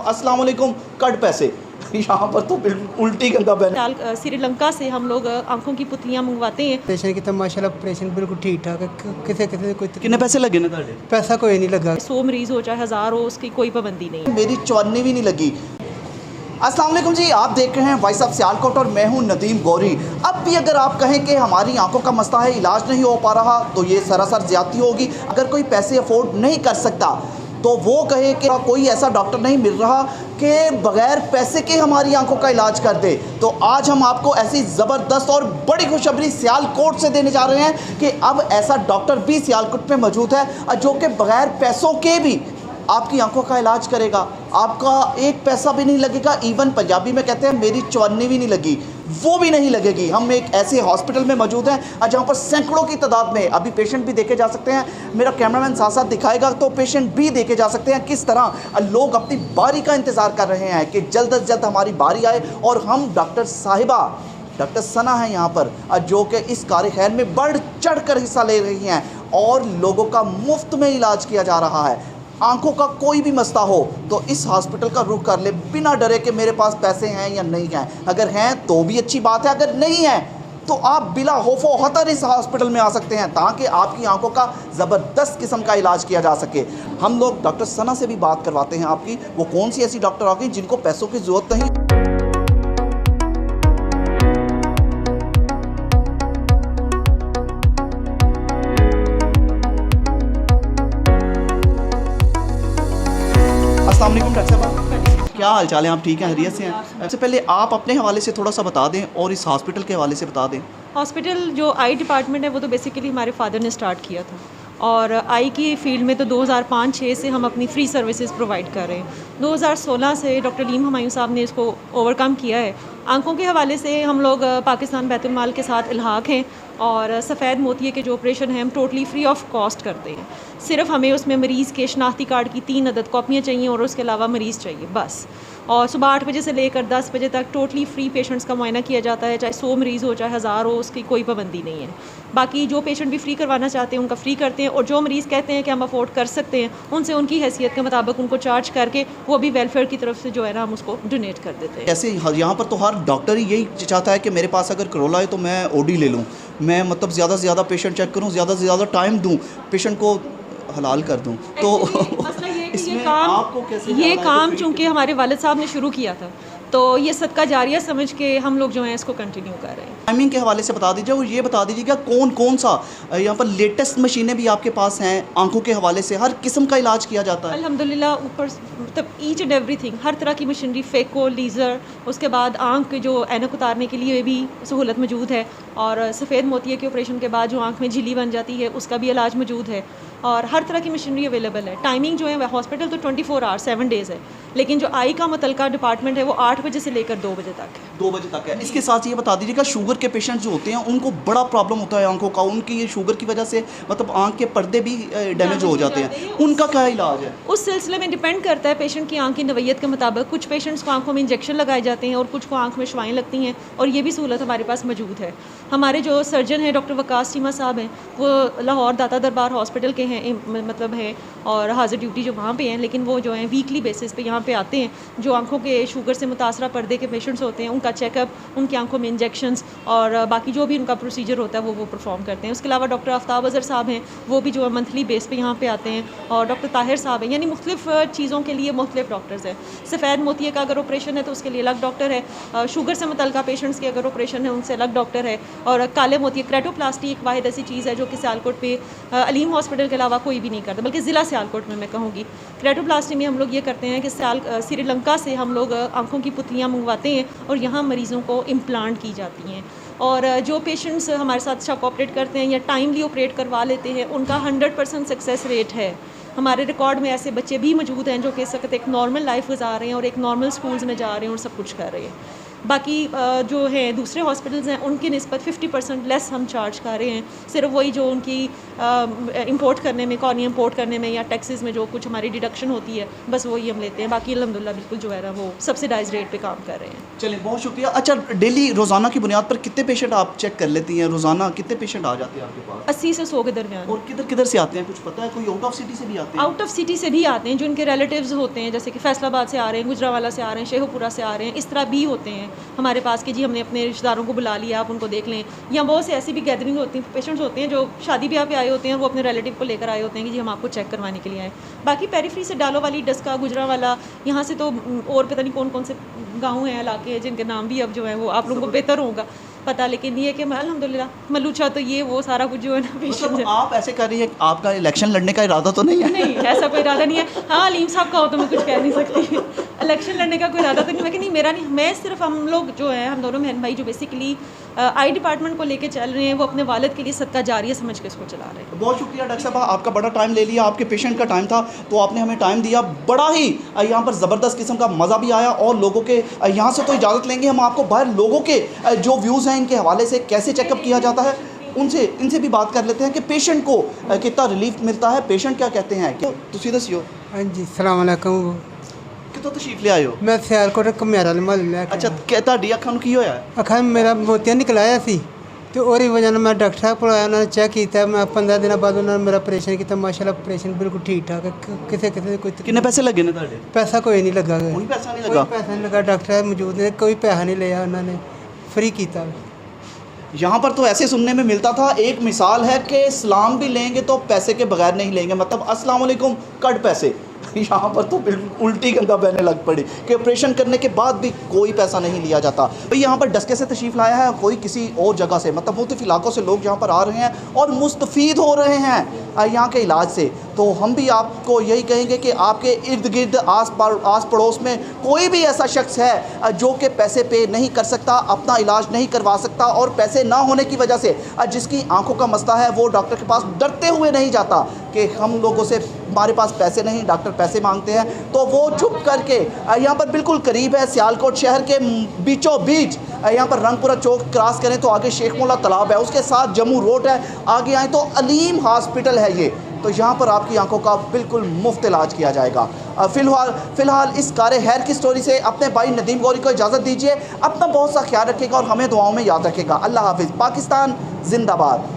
अस्सलाम वालेकुम कट पैसे यहाँ पर तो बिल्कुल उल्टी गंदा बहन। श्रीलंका से हम लोग आंखों की पुतलियाँ मंगवाते हैं। ऑपरेशन की तो माशाल्लाह ऑपरेशन बिल्कुल ठीक ठाक है। किसी किसी कोई कितने पैसे लगे ने ਤੁਹਾਡੇ? पैसा कोई नहीं लगा। 100 मरीज हो चाहे 1000 हो, उसकी कोई पाबंदी नहीं है। मेरी 54 भी नहीं लगी। अस्सलाम वालेकुम जी, आप देख रहे हैं वॉइस ऑफ सियालकोट और मैं हूं नदीम गौरी। अब भी अगर आप कहें कि हमारी आंखों का मसला है, इलाज नहीं हो पा रहा, तो ये सरासर ज्यादती होगी। अगर कोई पैसे अफोर्ड नहीं कर सकता तो वो कहे कि कोई ऐसा डॉक्टर नहीं मिल रहा कि बगैर पैसे के हमारी आंखों का इलाज कर दे। तो आज हम आपको ऐसी ज़बरदस्त और बड़ी खुशखबरी सियालकोट से देने जा रहे हैं कि अब ऐसा डॉक्टर भी सियालकोट में मौजूद है जो कि बगैर पैसों के भी आपकी आंखों का इलाज करेगा। आपका एक पैसा भी नहीं लगेगा। इवन पंजाबी में कहते हैं मेरी 54 भी नहीं लगी, वो भी नहीं लगेगी। हम एक ऐसे हॉस्पिटल में मौजूद हैं जहाँ पर सैकड़ों की तादाद में अभी पेशेंट भी देखे जा सकते हैं। मेरा कैमरामैन साथ साथ दिखाएगा तो पेशेंट भी देखे जा सकते हैं किस तरह लोग अपनी बारी का इंतज़ार कर रहे हैं कि जल्द से जल्द हमारी बारी आए। और हम डॉक्टर साहिबा डॉक्टर सना है यहाँ पर जो कि इस कार्य खैर में बढ़ चढ़ कर हिस्सा ले रही हैं और लोगों का मुफ्त में इलाज किया जा रहा है। आंखों का कोई भी मसला हो तो इस हॉस्पिटल का रुख कर ले बिना डरे कि मेरे पास पैसे हैं या नहीं हैं। अगर हैं तो भी अच्छी बात है, अगर नहीं है तो आप बिला खौफो खतर इस हॉस्पिटल में आ सकते हैं ताकि आपकी आंखों का ज़बरदस्त किस्म का इलाज किया जा सके। हम लोग डॉक्टर सना से भी बात करवाते हैं आपकी, वो कौन सी ऐसी डॉक्टर आ गई जिनको पैसों की ज़रूरत नहीं। अस्सलाम वालेकुम डॉक्टर साहब, क्या हाल चाल है? आप ठीक हैं, खैरियत से हैं? सबसे पहले आप अपने हवाले से थोड़ा सा बता दें और इस हॉस्पिटल के हवाले से बता दें। हॉस्पिटल जो आई डिपार्टमेंट है वो तो बेसिकली हमारे फादर ने स्टार्ट किया था और आई की फील्ड में तो 2005-06 से हम अपनी फ्री सर्विसेज प्रोवाइड कर रहे हैं। 2016 से डॉक्टर लीम हमायूं साहब ने इसको ओवरकम किया है। आंखों के हवाले से हम लोग पाकिस्तान बैतुल माल के साथ इल्हाक हैं और सफ़ेद मोतिये के जो ऑपरेशन हैं हम टोटली फ्री ऑफ कॉस्ट करते हैं। सिर्फ हमें उसमें मरीज़ के शनाख्ती कार्ड की 3 अदद कॉपियाँ चाहिए और उसके अलावा मरीज़ चाहिए बस। और सुबह 8 बजे से लेकर 10 बजे तक टोटली फ्री पेशेंट्स का मुआयना किया जाता है, चाहे 100 मरीज़ हो चाहे 1000 हो, उसकी कोई पाबंदी नहीं है। बाकी जो पेशेंट भी फ्री करवाना चाहते हैं उनका फ्री करते हैं और जो मरीज़ कहते हैं कि हम अफोर्ड कर सकते हैं उनसे उनकी हैसियत के मुताबिक उनको चार्ज करके वो भी वेलफेयर की तरफ से जो है ना हम उसको डोनेट कर देते हैं। ऐसे यहाँ पर तो हर डॉक्टर ही यही चाहता है कि मेरे पास अगर करोला है तो मैं ओडी ले लूँ, मैं मतलब ज़्यादा से ज़्यादा पेशेंट चेक करूँ, ज़्यादा से ज़्यादा टाइम दूँ, पेशेंट को हलाल कर दूँ। तो ये काम चूँकि हमारे वालिद साहब ने शुरू किया था तो ये सदका जारिया समझ के हम लोग जो है इसको कंटिन्यू कर रहे हैं। टाइमिंग के हवाले से बता दीजिए और ये बता दीजिएगा कौन कौन सा यहाँ पर लेटेस्ट मशीनें भी आपके पास हैं। आंखों के हवाले से हर किस्म का इलाज किया जाता है अल्हम्दुलिल्लाह। ऊपर मतलब ईच एंड एवरीथिंग, हर तरह की मशीनरी, फेको, लीज़र, उसके बाद आंख के जो ऐनक उतारने के लिए भी सहूलत मौजूद है और सफ़ेद मोतिये के ऑपरेशन के बाद जो आंख में झिल्ली बन जाती है उसका भी इलाज मौजूद है और हर तरह की मशीनरी अवेलेबल है। टाइमिंग जो है हॉस्पिटल तो 24 आवर्स 7 डेज़ है, लेकिन जो आई का मुतलका डिपार्टमेंट है वो 8 बजे से लेकर 2 बजे तक है। 2 बजे तक है। इसके साथ ये बता दीजिएगा शुगर के पेशेंट जो होते हैं उनको बड़ा प्रॉब्लम होता है आंखों का, उनकी ये शुगर की वजह से मतलब आंख के पर्दे भी डैमेज हो जाते हैं, उनका क्या इलाज है? उस सिलसिले में डिपेंड करता है पेशेंट की आंख की नवैयत के मुताबिक। कुछ पेशेंट्स को आंखों में इंजेक्शन लगाए जाते हैं और कुछ को आंख में शवाएँ लगती हैं और ये भी सहूलत हमारे पास मौजूद है। हमारे जो सर्जन हैं डॉक्टर वकास चीमा साहब हैं वो लाहौर दाता दरबार हॉस्पिटल के हैं, मतलब हैं और हाजिर ड्यूटी जो वहाँ पे हैं, लेकिन वो जो हैं वीकली बेसिस पे यहाँ पे आते हैं। जो आंखों के शुगर से मुतासरा पर्दे के पेशेंट्स होते हैं उनका चेकअप, उनकी आंखों में इंजेक्शंस और बाकी जो भी उनका प्रोसीजर होता है वो परफॉर्म करते हैं। उसके अलावा डॉक्टर आफ्ताब अज़हर साहब हैं, वो भी जो है मंथली बेस पे यहाँ पे आते हैं और डॉक्टर ताहिर साहब हैं, यानी मुख्तलिफ चीज़ों के लिए मुख्तलिफ डॉक्टर्स हैं। सफ़ेद मोतिये का अगर ऑपरेशन है तो उसके लिए अलग डॉक्टर है, शुगर से मुतल्लिक़ पेशेंट्स के अगर ऑपरेशन है उनसे अलग डॉक्टर है और काले मोतिये क्रेटोप्लास्टी एक वाहिद ऐसी चीज़ है जो कि सियालकोट पे अलीम हॉस्पिटल के अलावा कोई भी नहीं करता, बल्कि ज़िला सियालकोट में मैं कहूँगी। क्रेटोप्लास्टी में हम लोग ये करते हैं कि श्रीलंका से हम लोग आंखों की पुतलियाँ मंगवाते हैं और यहाँ मरीज़ों को इम्प्लांट की जाती हैं और जो पेशेंट्स हमारे साथ अच्छा कोऑपरेट करते हैं या टाइमली ऑपरेट करवा लेते हैं उनका 100% सक्सेस रेट है। हमारे रिकॉर्ड में ऐसे बच्चे भी मौजूद हैं जो कि इस वक्त एक नॉर्मल लाइफ गुजार रहे हैं और एक नॉर्मल स्कूल्स में जा रहे हैं और सब कुछ कर रहे हैं। बाकी जो है दूसरे हॉस्पिटल्स हैं उनकी निस्बत 50% लेस हम चार्ज कर रहे हैं। सिर्फ वही जो उनकी इंपोर्ट करने में, कॉर्निया इंपोर्ट करने में या टैक्सेस में जो कुछ हमारी डिडक्शन होती है, बस वही हम लेते हैं। बाकी अल्हम्दुलिल्लाह बिल्कुल जो है ना वो सब्सिडाइज रेट पे काम कर रहे हैं। चलिए, बहुत शुक्रिया। अच्छा, डेली रोज़ाना की बुनियाद पर कितने पेशेंट आप चेक कर लेती हैं? रोज़ाना कितने पेशेंट आ जाते हैं आपके पास? 80 से 100 के दरमियान। और किधर किधर से आते हैं, कुछ पता है? कोई आउट ऑफ सिटी से भी आते हैं? आउट ऑफ सिटी से भी आते हैं, जो इनके रिलेटिव्स होते हैं, जैसे कि फैसलाबाद से आ रहे हैं, गुजरावाला से आ रहे हैं, शेखुपुरा से आ रहे हैं, इस तरह भी होते हैं हमारे पास कि जी हमने अपने रिश्तेदारों को बुला लिया, आप उनको देख लें। या बहुत से ऐसी भी गैदरिंग होती हैं, पेशेंट्स होते हैं जो शादी ब्याह पे आए होते हैं, वो अपने रिलेटिव को लेकर आए होते हैं कि जी हम आपको चेक करवाने के लिए आए। बाकी पेरीफ्री से डालो वाली, डस्का, गुजरावाला, यहाँ से तो और पता नहीं कौन कौन से गाँव हैं, इलाके हैं जिनके नाम भी अब जो है वो आप लोगों को बेहतर होगा पता, लेकिन ये कि अल्हम्दुलिल्लाह मलूचा तो ये वो सारा कुछ जो है ना पेशेंट मतलब आप ऐसे कर रही हैं, आपका इलेक्शन लड़ने का इरादा तो नहीं है? नहीं, ऐसा कोई इरादा नहीं है। हाँ, अलीम साहब का हो तो मैं कुछ कह नहीं सकती। इलेक्शन लड़ने का कोई इरादा तो नहीं, लेकिन नहीं मेरा नहीं, मैं सिर्फ हम लोग जो है, हम दोनों बहन भाई जो बेसिकली आई डिपार्टमेंट को लेके चल रहे हैं, वो अपने वालिद के लिए सदका जारिया समझ के इसको चला रहे हैं। बहुत शुक्रिया डॉक्टर साहब, आपका बड़ा टाइम ले लिया, आपके पेशेंट का टाइम था तो आपने हमें टाइम दिया। बड़ा ही यहाँ पर ज़बरदस्त किस्म का मज़ा भी आया। और लोगों के यहाँ से तो इजाज़त लेंगे हम, आपको बाहर लोगों के जो व्यूज़ हैं इनके हवाले से, कैसे चेकअप किया जाता है, इनसे भी बात कर लेते हैं कि पेशेंट को कितना रिलीफ मिलता है, पेशेंट क्या कहते हैं। क्यों तुसी दसियो? हाँ जी, सलाम अलैकुम। कितों तशरीफ ले आए हो? मैं सियालकोट कमियारा महल ले अच्छा, ਤੁਹਾਡੀ ਅੱਖਾਂ ਨੂੰ ਕੀ ਹੋਇਆ? अखा मेरा मोतिया निकलाया सी तो और वजह मैं डॉक्टर साहब को आया, उन्होंने चेक किया। मैं 15 दिन बाद उन्होंने मेरा ऑपरेशन किया। माशाल्लाह ऑपरेशन बिल्कुल ठीक ठाक है। किसी कोई ਕਿੰਨੇ ਪੈਸੇ ਲੱਗੇ ਨੇ ਤੁਹਾਡੇ? पैसा कोई नहीं लगा, ਕੋਈ ਪੈਸਾ नहीं कोई लगा? पैसा नहीं लगा। डॉक्टर साहब मौजूद ने, कोई पैसा नहीं लिया, उन्होंने फ्री किया। यहाँ पर तो ऐसे सुनने में मिलता था, एक मिसाल है कि सलाम भी लेंगे तो पैसे के बगैर नहीं लेंगे, मतलब अस्सलाम वालेकुम कट पैसे। यहाँ पर तो बिल्कुल उल्टी गंगा बहने लग पड़ी कि ऑपरेशन करने के बाद भी कोई पैसा नहीं लिया जाता। भाई यहाँ पर डस्के से तशरीफ़ लाया है, कोई किसी और जगह से, मतलब मुख्तलिफ़ इलाकों से लोग यहाँ पर आ रहे हैं और मुस्तफ़ीद हो रहे हैं यहाँ के इलाज से। तो हम भी आपको यही कहेंगे कि आपके इर्द गिर्द आस पड़ोस में कोई भी ऐसा शख्स है जो कि पैसे पे नहीं कर सकता, अपना इलाज नहीं करवा सकता, और पैसे ना होने की वजह से जिसकी आंखों का मसला है, वो डॉक्टर के पास डरते हुए नहीं जाता कि हम लोगों से हमारे पास पैसे नहीं, डॉक्टर पैसे मांगते हैं, तो वो चुप करके यहाँ पर बिल्कुल करीब है, सियालकोट शहर के बीचों बीच, यहाँ पर रंगपुरा चौक क्रॉस करें तो आगे शेख मोला तालाब है, उसके साथ जम्मू रोड है, आगे आए तो अलीम हॉस्पिटल है ये। तो यहाँ पर आपकी आंखों का बिल्कुल मुफ्त इलाज किया जाएगा। फ़िलहाल इस कारे हैर की स्टोरी से अपने भाई नदीम गौरी को इजाज़त दीजिए। अपना बहुत सा ख्याल रखिएगा और हमें दुआओं में याद रखिएगा। अल्लाह हाफिज़। पाकिस्तान जिंदाबाद।